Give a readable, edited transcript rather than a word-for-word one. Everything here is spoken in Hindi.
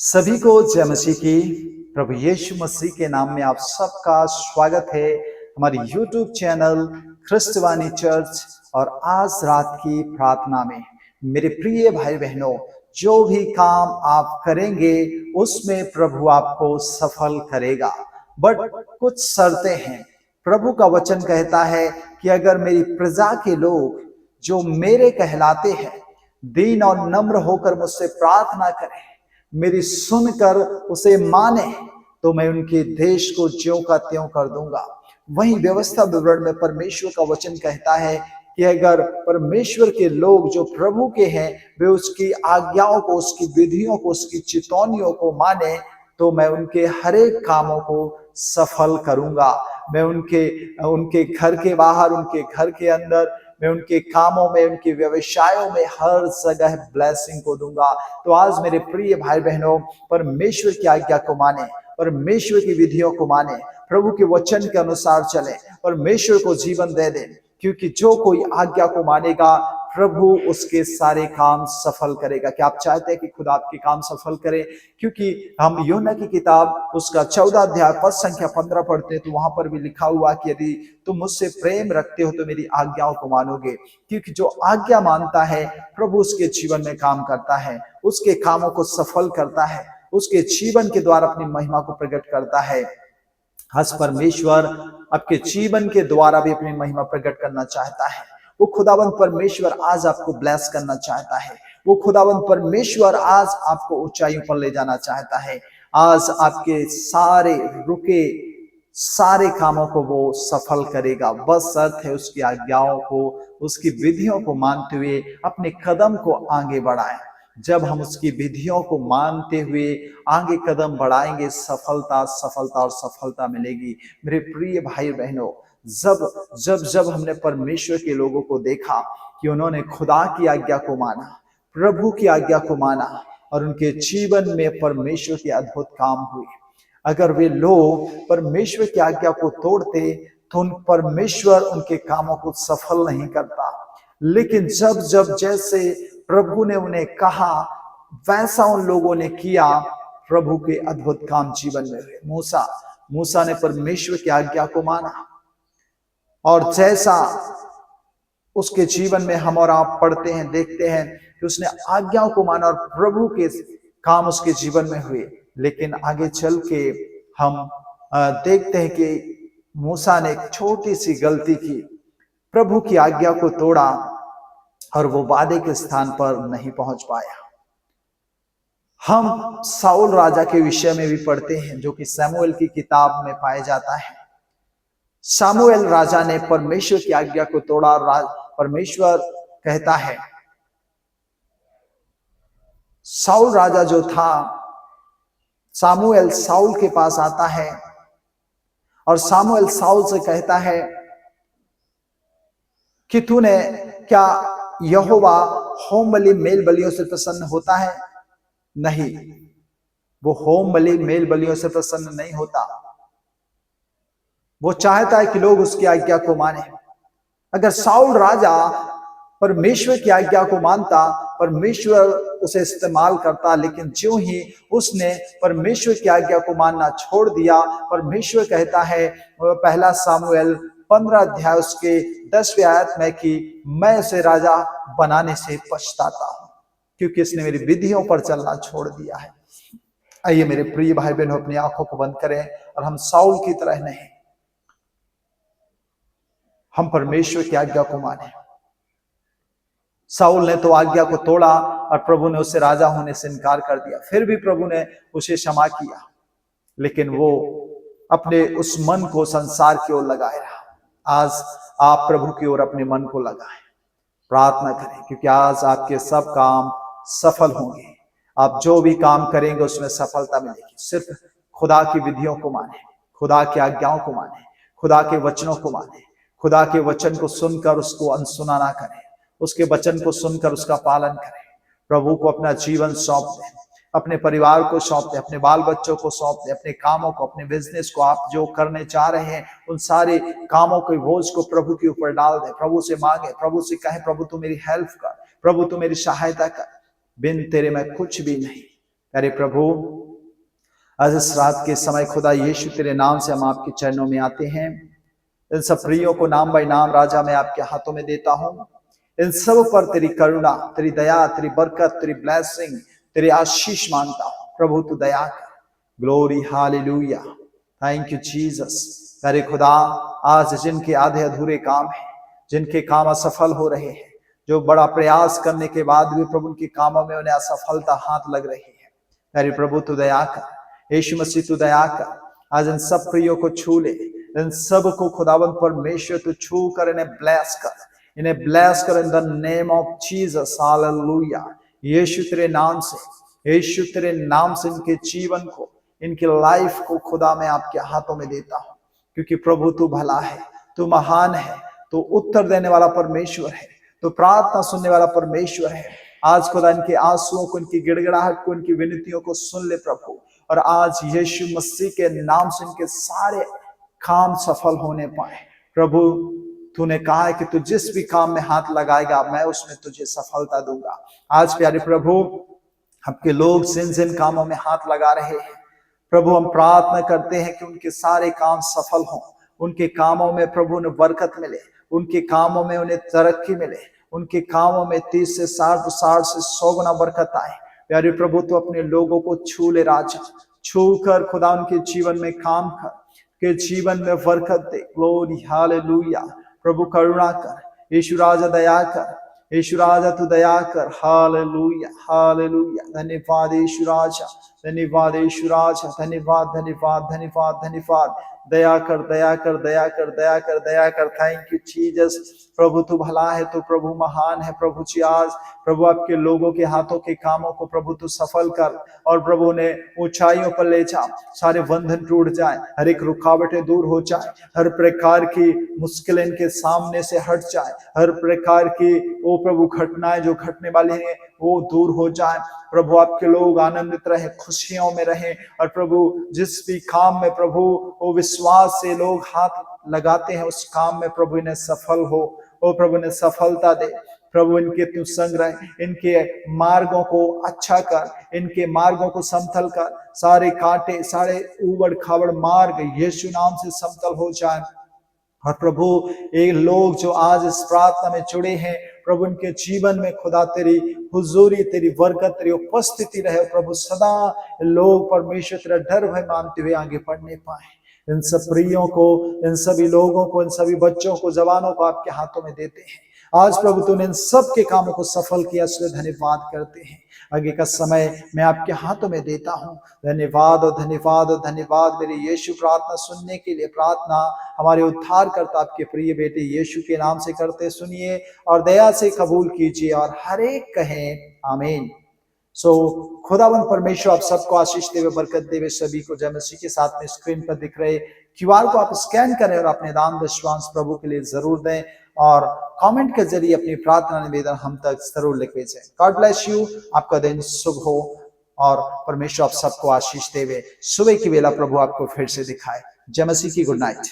सभी को जय मसीह की। प्रभु यीशु मसीह के नाम में आप सबका स्वागत है हमारी YouTube चैनल ख्रिस्तवानी चर्च और आज रात की प्रार्थना में। मेरे प्रिय भाई बहनों, जो भी काम आप करेंगे उसमें प्रभु आपको सफल करेगा, बट कुछ शर्तें हैं। प्रभु का वचन कहता है कि अगर मेरी प्रजा के लोग जो मेरे कहलाते हैं दीन और नम्र होकर मुझसे प्रार्थना करें, मेरी सुनकर उसे माने, तो मैं उनके देश को ज्यों का त्यों कर दूंगा। वहीं व्यवस्था विवरण में परमेश्वर का वचन कहता है कि अगर परमेश्वर के लोग जो प्रभु के हैं वे उसकी आज्ञाओं को, उसकी विधियों को, उसकी चितौनियों को माने, तो मैं उनके हर एक कामों को सफल करूंगा। मैं उनके घर के बाहर, उनके घर के अंदर, मैं उनके कामों में, उनके व्यवसायों में हर जगह ब्लेसिंग को दूंगा। तो आज मेरे प्रिय भाई बहनों, परमेश्वर की आज्ञा को माने, परमेश्वर की विधियों को माने, प्रभु के वचन के अनुसार चले, परमेश्वर को जीवन दे दे, क्योंकि जो कोई आज्ञा को मानेगा प्रभु उसके सारे काम सफल करेगा। क्या आप चाहते हैं कि खुदा आपके काम सफल करे? क्योंकि हम यूहन्ना की किताब उसका 14 अध्याय पद संख्या 15 पढ़ते हैं, तो वहां पर भी लिखा हुआ कि यदि तुम मुझसे प्रेम रखते हो तो मेरी आज्ञाओं को मानोगे। क्योंकि जो आज्ञा मानता है प्रभु उसके जीवन में काम करता है, उसके कामों को सफल करता है, उसके जीवन के द्वारा अपनी महिमा को प्रकट करता है। हस परमेश्वर आपके जीवन के द्वारा भी अपनी महिमा प्रकट करना चाहता है। वो खुदावंत परमेश्वर आज आपको ब्लेस करना चाहता है। वो खुदावंत परमेश्वर आज आपको ऊंचाइयों पर ले जाना चाहता है। आज आपके सारे रुके सारे कामों को वो सफल करेगा। बस शर्त है उसकी आज्ञाओं को, उसकी विधियों को मानते हुए अपने कदम को आगे बढ़ाएं। जब हम उसकी विधियों को मानते हुए आगे कदम बढ़ाएंगे, सफलता सफलता और सफलता मिलेगी। मेरे प्रिय भाई बहनों, जब जब जब हमने परमेश्वर के लोगों को देखा कि उन्होंने खुदा की आज्ञा को माना, प्रभु की आज्ञा को माना और उनके जीवन में परमेश्वर के अद्भुत काम हुए। अगर वे लोग परमेश्वर की आज्ञा को तोड़ते तो परमेश्वर उनके कामों को सफल नहीं करता। लेकिन जब जब जैसे प्रभु ने उन्हें कहा वैसा उन लोगों ने किया, प्रभु के अद्भुत काम जीवन में हुए। मूसा ने परमेश्वर की आज्ञा को माना और जैसा उसके जीवन में हम और आप पढ़ते हैं, देखते हैं कि उसने आज्ञाओं को माना और प्रभु के काम उसके जीवन में हुए। लेकिन आगे चल के हम देखते हैं कि मूसा ने एक छोटी सी गलती की, प्रभु की आज्ञा को तोड़ा और वो वादे के स्थान पर नहीं पहुंच पाया। हम साउल राजा के विषय में भी पढ़ते हैं, जो कि शमूएल की किताब में पाया जाता है। शमूएल राजा ने परमेश्वर की आज्ञा को तोड़ा। परमेश्वर कहता है, साउल राजा जो था, सामुएल साउल के पास आता है और सामुएल साउल से कहता है कि तूने क्या यहोवा होम बलि मेल बलियों से प्रसन्न होता है? नहीं, वो होम बलि मेल बलियों से प्रसन्न नहीं होता। वो चाहता है कि लोग उसकी आज्ञा को माने। अगर साउल राजा परमेश्वर की आज्ञा को मानता, परमेश्वर उसे इस्तेमाल करता, लेकिन ज्यों ही उसने परमेश्वर की आज्ञा को मानना छोड़ दिया, परमेश्वर कहता है पहला सामुएल 15 अध्याय उसके 10वें आयत में कि मैं उसे राजा बनाने से पछताता हूं, क्योंकि इसने मेरी विधियों पर चलना छोड़ दिया है। आइए मेरे प्रिय भाई बहनों, अपनी आंखों को बंद करें और हम साउल की तरह नहीं, हम परमेश्वर की आज्ञा को माने। साउल ने तो आज्ञा को तोड़ा और प्रभु ने उसे राजा होने से इनकार कर दिया। फिर भी प्रभु ने उसे क्षमा किया, लेकिन वो अपने उस मन को संसार की ओर लगाए रहा। आज आप प्रभु की ओर अपने मन को लगाएं, प्रार्थना करें, क्योंकि आज आपके सब काम सफल होंगे। आप जो भी काम करेंगे उसमें सफलता मिलेगी। सिर्फ खुदा की विधियों को माने, खुदा की आज्ञाओं को माने, खुदा के वचनों को माने, खुदा के वचन को सुनकर उसको अनसुना ना करें, उसके वचन को सुनकर उसका पालन करें। प्रभु को अपना जीवन सौंप दें, अपने परिवार को सौंप दें, अपने बाल बच्चों को सौंप दें, अपने कामों को, अपने बिजनेस को, आप जो करने चाह रहे हैं उन सारे कामों के बोझ को प्रभु के ऊपर डाल दें। प्रभु से मांगे, प्रभु से कहें, प्रभु तू मेरी हेल्प कर, प्रभु तू मेरी सहायता कर, बिन तेरे मैं कुछ भी नहीं। प्यारे प्रभु, आज इस रात के समय खुदा यीशु तेरे नाम से हम आपके चरणों में आते हैं। इन सब प्रियों को नाम बाई नाम राजा मैं आपके हाथों में देता हूँ। इन सब पर तेरी करुणा, तेरी दया, तेरी बरकत, तेरी ब्लेसिंग, तेरी आशीष मांगता हूँ। प्रभु तू दया कर। Glory, hallelujah, thank you Jesus. प्यारे खुदा, आज जिनके आधे अधूरे काम हैं, जिनके काम असफल हो रहे हैं, जो बड़ा प्रयास करने के बाद भी प्रभु के कामों में उन्हें असफलता हाथ लग रही है, प्यारे प्रभु तू दया कर। यीशु मसीह तू दया कर। आज इन सब प्रियों को छू ले। इन सब को खुदावंद परमेश्वर तू छू कर इन्हें ब्लेस कर, इन्हें ब्लेस कर in the name of Jesus. Hallelujah. यीशु तेरे नाम से, यीशु तेरे नाम से इनके जीवन को, इनकी लाइफ को खुदा मैं आपके हाथों में देता हूं, क्योंकि प्रभु तू भला है, तू महान है, तू उत्तर देने वाला परमेश्वर है, तू प्रार्थना सुनने वाला परमेश्वर है। आज खुदा इनके आंसुओं को, इनकी गिड़गिड़ाहट को, इनकी विनतियों को सुन ले प्रभु, और आज यीशु मसीह के नाम से इनके सारे काम सफल होने पाए। प्रभु तूने कहा है कि तू जिस भी काम में हाथ लगाएगा मैं उसमें तुझे सफलता दूंगा। आज प्यारे प्रभु, आपके लोग जिन जिन कामों में हाथ लगा रहे हैं प्रभु, हम प्रार्थना करते हैं कि उनके सारे काम सफल हों, उनके कामों में प्रभु उन्हें बरकत मिले, उनके कामों में उन्हें तरक्की मिले, उनके कामों में 30 से 60, 60 से 100 गुना बरकत आए। प्यारे प्रभु तो अपने लोगों को छू ले राजा, छू कर खुदा उनके जीवन में काम कर, के जीवन में बरकत दे। Glory, hallelujah. प्रभु करुणा कर। यीशु राजा दया कर। यीशु राजा तू दया कर। Hallelujah, hallelujah. धन्यवाद यीशु राजा, धन्यवाद यीशु राजा, धन्यवाद, धन्यवाद, धन्यवाद, धन्यवाद। दया कर, दया कर, दया कर, दया कर, दया कर। Thank you Jesus. प्रभु तू भला है, तू प्रभु महान है। प्रभु जी आज प्रभु आपके लोगों के हाथों के कामों को प्रभु तू सफल कर, और प्रभु ने ऊंचाइयों पर ले जा। सारे बंधन टूट जाए, हर एक रुकावटें दूर हो जाए, हर प्रकार की मुश्किलें इनके सामने से हट जाए, हर प्रकार की वो प्रभु घटनाएं जो घटने वाली हैं वो दूर हो जाए। प्रभु आपके लोग आनंदित रहे, खुशियों में रहे, और प्रभु जिस भी काम में प्रभु वो विश्वास से लोग हाथ लगाते हैं उस काम में प्रभु इन्हें सफल हो, ओ प्रभु ने सफलता दे। प्रभु इनके तू संग रहे, इनके मार्गों को अच्छा कर, इनके मार्गों को समतल कर। सारे कांटे, सारे उबड़ खाबड़ मार्ग यीशु नाम से समतल हो जाए। और प्रभु ये लोग जो आज इस प्रार्थना में जुड़े हैं प्रभु, इनके जीवन में खुदा तेरी हुजूरी, तेरी बरकत, तेरी उपस्थिति रहे। प्रभु सदा लोग परमेश्वर तेरा डर भय मानते हुए आगे बढ़ने पाए। इन सब प्रियों को, इन सभी लोगों को, इन सभी बच्चों को, जवानों को आपके हाथों में देते हैं। आज प्रभु तूने इन सब के कामों को सफल किया, इसलिए धन्यवाद करते हैं। आगे का समय मैं आपके हाथों में देता हूं। धन्यवाद और धन्यवाद और धन्यवाद मेरे यीशु। प्रार्थना सुनने के लिए प्रार्थना हमारे उद्धारकर्ता आपके प्रिय बेटे यीशु के नाम से करते सुनिए और दया से कबूल कीजिए, और हर एक कहें आमीन। खुदावंद परमेश्वर आप सबको आशीष देवे, बरकत देवे। सभी को जय मसीह के साथ में स्क्रीन पर दिख रहे क्यूआर को आप स्कैन करें और अपने दान दशवांश प्रभु के लिए जरूर दें, और कमेंट के जरिए अपनी प्रार्थना निवेदन हम तक जरूर लिख भेजें। God bless you. आपका दिन शुभ हो और परमेश्वर आप सबको आशीष देवे। सुबह की बेला प्रभु आपको फिर से दिखाए। जय मसीह की। Good night.